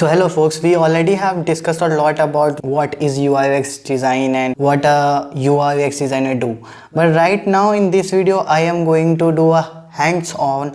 So hello folks, we already have discussed a lot about what is UI/UX design and what a UI/UX designer do. But right now in this video, I am going to do a hands-on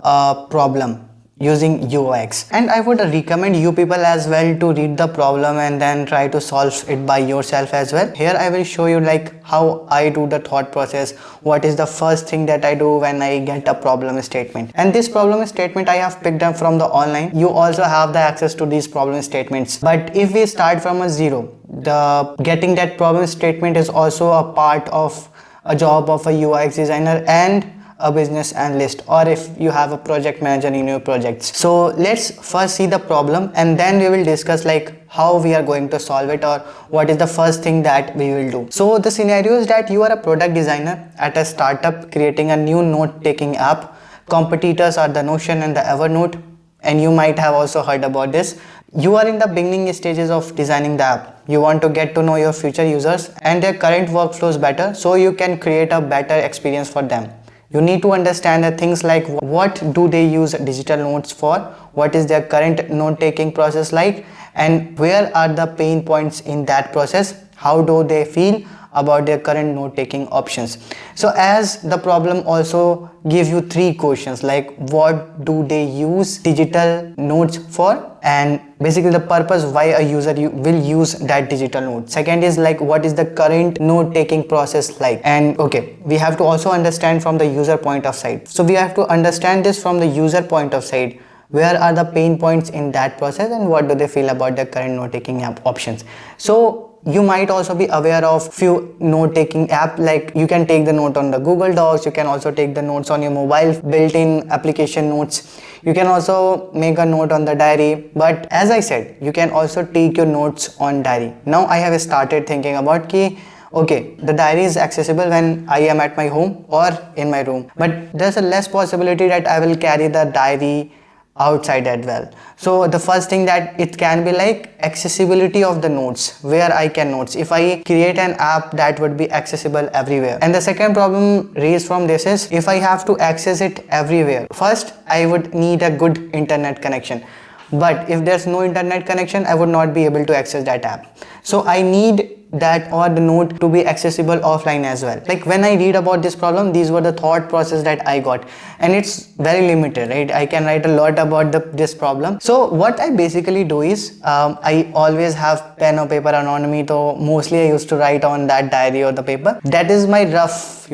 problem using UX, and I would recommend you people as well to read the problem and then try to solve it by yourself as well. Here I will show you like how I do the thought process, what is the first thing that I do when I get a problem statement. And this problem statement I have picked up from the online. You also have the access to these problem statements, but if we start from a zero, the getting that problem statement is also a part of a job of a UX designer and a business analyst, or if you have a project manager in your projects. So let's first see the problem and then we will discuss like how we are going to solve it, or what is the first thing that we will do. So the scenario is that you are a product designer at a startup creating a new note-taking app. Competitors are the Notion and the Evernote, and you might have also heard about this. You are in the beginning stages of designing the app. You want to get to know your future users and their current workflows better so you can create a better experience for them. You need to understand the things like what do they use digital notes for, what is their current note-taking process like, and where are the pain points in that process, how do they feel about their current note-taking options. So as the problem also gives you three questions like what do they use digital notes for, and basically the purpose why a user will use that digital note. Second is like what is the current note-taking process like, and okay, we have to also understand from the user point of sight. So we have to understand this from the user point of sight. Where are the pain points in that process and what do they feel about their current note-taking app options. So you might also be aware of few note-taking app, like you can take the note on the Google Docs, you can also take the notes on your mobile built-in application notes, you can also make a note on the diary. But as I said, you can also take your notes on diary. Now I have started thinking about okay, the diary is accessible when I am at my home or in my room, but there's a less possibility that I will carry the diary outside as well. So the first thing that it can be like accessibility of the notes, where I can notes. If I create an app that would be accessible everywhere. And the second problem raised from this is if I have to access it everywhere, first I would need a good internet connection. But if there's no internet connection, I would not be able to access that app. So I need that or the note to be accessible offline as well. Like when I read about this problem, these were the thought process that I got, and it's very limited, right? I can write a lot about this problem. So what I basically do is I always have pen or paper around me, so mostly I used to write on that diary or the paper. That is my rough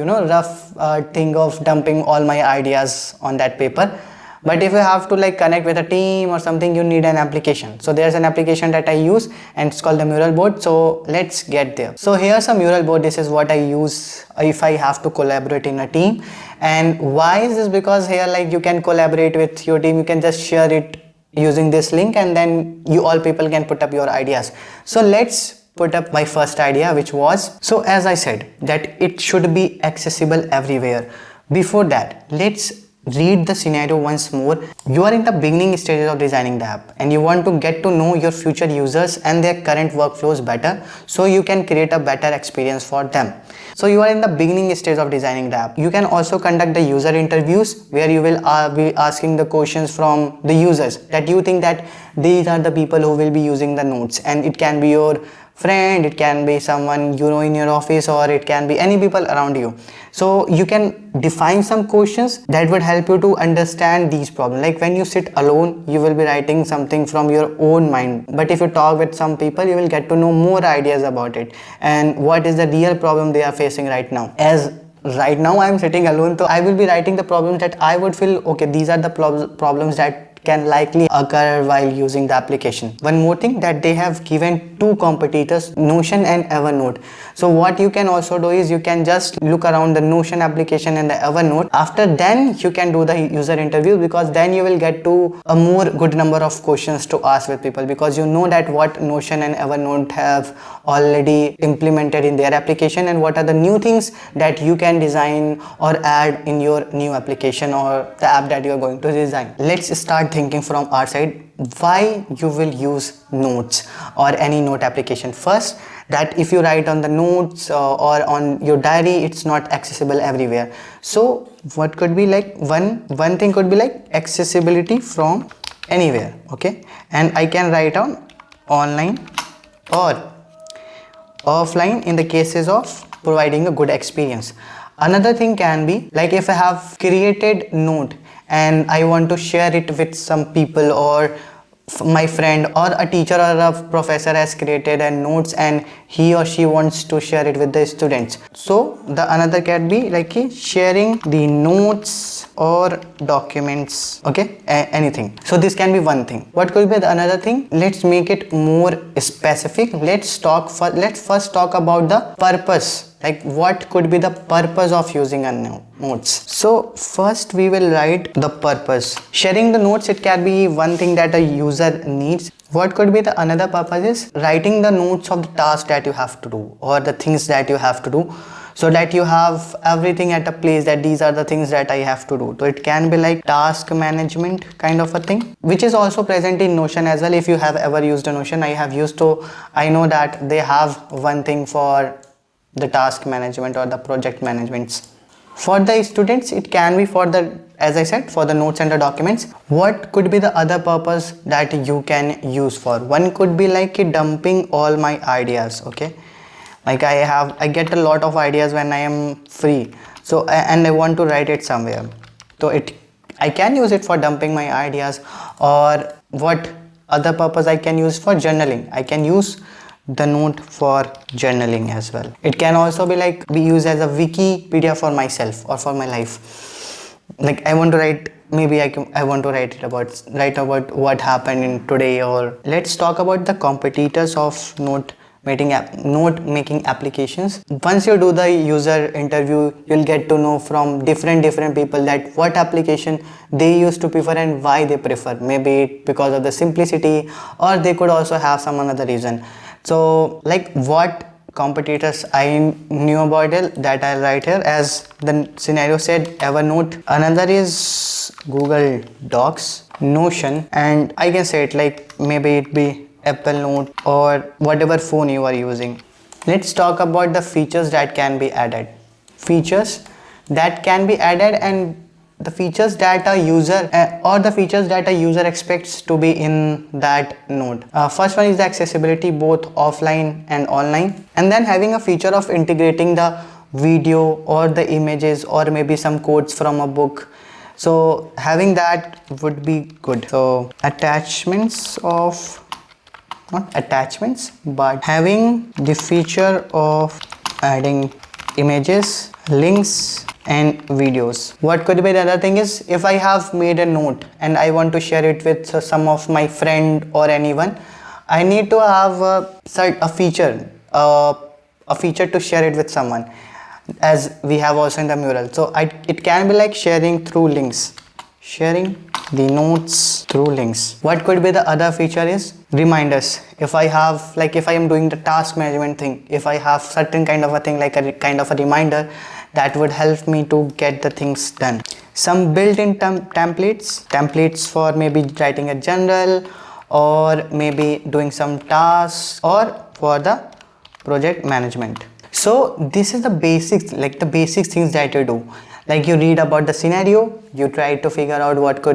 thing of dumping all my ideas on that paper. But if you have to like connect with a team or something, you need an application. So there's an application that I use and it's called the Mural board. So let's get there. So here's a Mural board. This is what I use if I have to collaborate in a team. And why is this? Because here like you can collaborate with your team. You can just share it using this link and then you all people can put up your ideas. So let's put up my first idea, which was, so as I said that it should be accessible everywhere. Before that, let's read the scenario once more. You are in the beginning stages of designing the app and you want to get to know your future users and their current workflows better so you can create a better experience for them. So you are in the beginning stage of designing the app. You can also conduct the user interviews where you will be asking the questions from the users that you think that these are the people who will be using the notes, and it can be your friend, it can be someone you know in your office, or it can be any people around you. So you can define some questions that would help you to understand these problems. Like when you sit alone, you will be writing something from your own mind, but if you talk with some people, you will get to know more ideas about it and what is the real problem they are facing right now. As right now I am sitting alone, so I will be writing the problems that I would feel okay, these are the problems that can likely occur while using the application. One more thing, that they have given two competitors, Notion and Evernote. So what you can also do is you can just look around the Notion application and the Evernote. After then you can do the user interview, because then you will get to a more good number of questions to ask with people, because you know that what Notion and Evernote have already implemented in their application and what are the new things that you can design or add in your new application or the app that you are going to design. Let's start thinking from our side why you will use notes or any note application. First, that if you write on the notes or on your diary, it's not accessible everywhere. So what could be like one thing could be like accessibility from anywhere, okay, and I can write on online or offline in the cases of providing a good experience. Another thing can be like if I have created note and I want to share it with some people, or my friend or a teacher or a professor has created a notes and he or she wants to share it with the students. So the another can be like sharing the notes or documents, okay, anything. So this can be one thing. What could be the another thing? Let's make it more specific. Let's first talk about the purpose, like what could be the purpose of using a notes. So first we will write the purpose. Sharing the notes, it can be one thing that a user needs. What could be the another purpose is writing the notes of the task that you have to do or the things that you have to do, so that you have everything at a place that these are the things that I have to do. So it can be like task management kind of a thing, which is also present in Notion as well. If you have ever used a Notion, I have used, so I know that they have one thing for the task management or the project managements. For the students, it can be for the, as I said, for the notes and the documents. What could be the other purpose that you can use for? One could be like dumping all my ideas, okay, like I get a lot of ideas when I am free, so and I want to write it somewhere, so I can use it for dumping my ideas. Or what other purpose I can use for journaling? I can use the note for journaling as well. It can also be like be used as a Wikipedia for myself or for my life. Like I want to write, maybe I want to write about what happened in today. Or let's talk about the competitors of note making applications. Once you do the user interview, you'll get to know from different people that what application they used to prefer and why they prefer. Maybe because of the simplicity, or they could also have some another reason. So like what competitors I knew about it, that I'll write here. As the scenario said, Evernote, another is Google Docs, Notion, and I can say it like maybe it be Apple Note or whatever phone you are using. Let's talk about the features that can be added. Features that can be added, and the features that a user or the features that a user expects to be in that note. First one is the accessibility, both offline and online, and then having a feature of integrating the video or the images or maybe some quotes from a book. So having that would be good. So attachments of, not attachments, but having the feature of adding images, links and videos. What could be the other thing is, if I have made a note and I want to share it with some of my friend or anyone, I need to have a feature to share it with someone, as we have also in the mural. So it can be like sharing through links, sharing the notes through links. What could be the other feature is reminders. If I have, like if I am doing the task management thing, if I have certain kind of a thing like a kind of a reminder, that would help me to get the things done. Some built-in templates for maybe writing a journal, or maybe doing some tasks, or for the project management. So this is the basics, like the basic things that you do. Like you read about the scenario, you try to figure out what are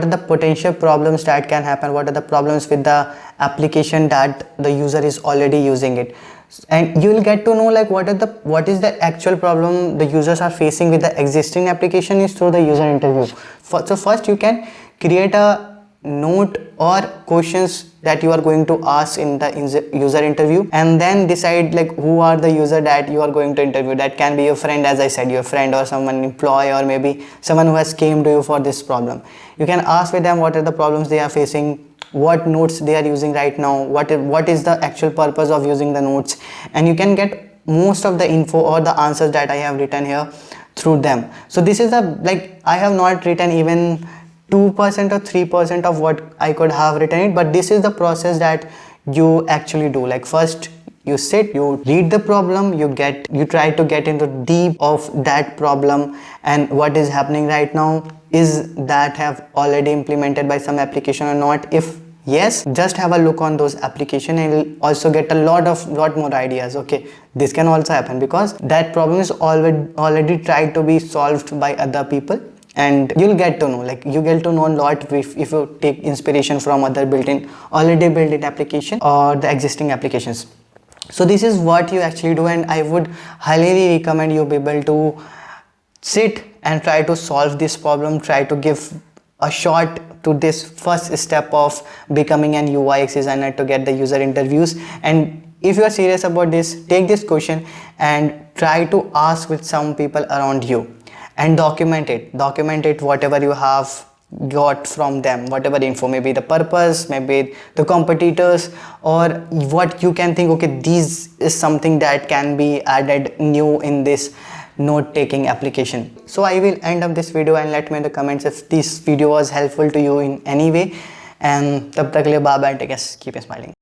the potential problems that can happen, what are the problems with the application that the user is already using it, and you will get to know like what is the actual problem the users are facing with the existing application is through the user interview. So first you can create a note or questions that you are going to ask in the user interview, and then decide like who are the user that you are going to interview. That can be your friend, as I said, your friend, or someone employee, or maybe someone who has came to you for this problem. You can ask with them what are the problems they are facing, what notes they are using right now, what is the actual purpose of using the notes, and you can get most of the info or the answers that I have written here through them. So this is the, like I have not written even 2% or 3% of what I could have written it, but this is the process that you actually do. Like first you sit, you read the problem, you try to get into deep of that problem and what is happening right now. Is that have already implemented by some application or not? If yes, just have a look on those application and you'll also get a lot more ideas. Okay, this can also happen because that problem is already tried to be solved by other people, and you'll get to know, like you get to know a lot if you take inspiration from other already built-in application or the existing applications. So this is what you actually do, and I would highly recommend you be able to sit and try to solve this problem, try to give a shot to this first step of becoming an UI UX designer to get the user interviews. And if you are serious about this, take this question and try to ask with some people around you and document it whatever you have got from them, whatever info, maybe the purpose, maybe the competitors, or what you can think, okay, this is something that can be added new in this note taking application. So I will end up this video, and let me in the comments if this video was helpful to you in any way. And tab tak ke liye bye bye, take care, keep smiling.